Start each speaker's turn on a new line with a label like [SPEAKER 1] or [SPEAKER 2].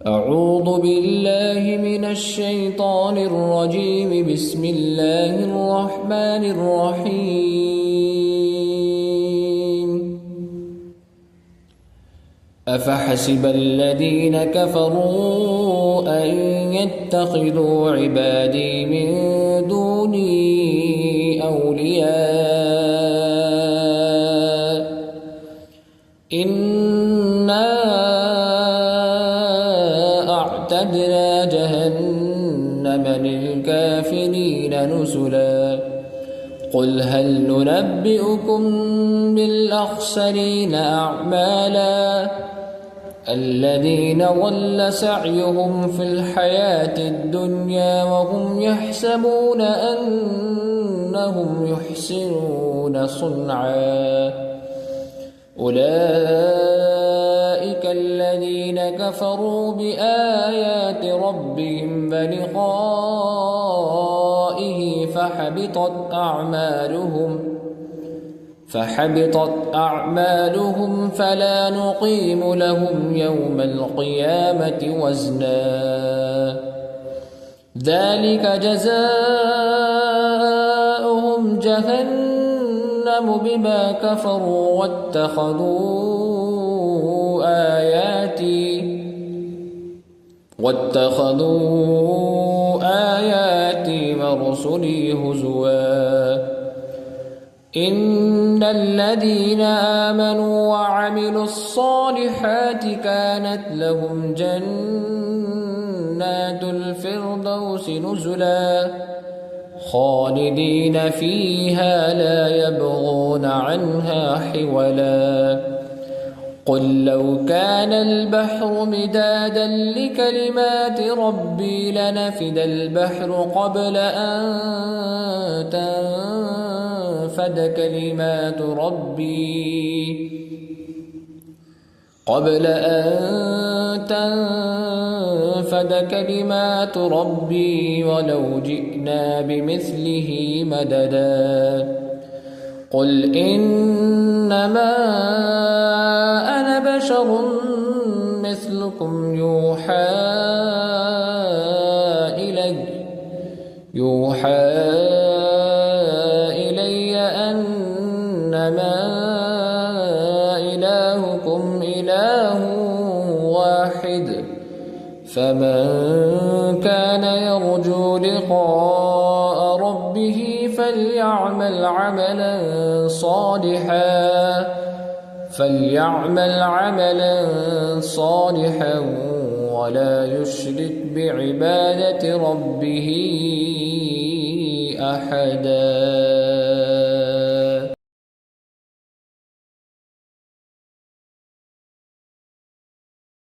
[SPEAKER 1] أعوذ بالله من الشيطان الرجيم. بسم الله الرحمن الرحيم. أفحسب الذين كفروا أن يتخذوا عبادي من دوني أولياء إنا أعتدنا جهنم للكافرين نزلا قل هل ننبئكم بالأخسرين أعمالا الذين ضل سعيهم في الحياة الدنيا وهم يحسبون أنهم يحسنون صنعا أولئك الذين كفروا بآيات ربهم ولقائه فحبطت أعمالهم فلا نقيم لهم يوم القيامة وزنا ذلك جزاؤهم جهنم بما كفروا واتخذوا آياتي ورسلي هزوا إن الذين آمنوا وعملوا الصالحات كانت لهم جنات الفردوس نزلا خالدين فيها لا يبغون عنها حولا قل لو كان البحر مدادا لكلمات ربي لنفد البحر قبل أن تنفد كلمات ربي ولو جئنا بمثله مددا قل إنما أنا بشر مثلكم يوحى إلي أنما إلهكم إله واحد فمن كان يرجو لقاء ربه فليعمل عملا صالحا ولا يشرك بعبادة ربه أحدا.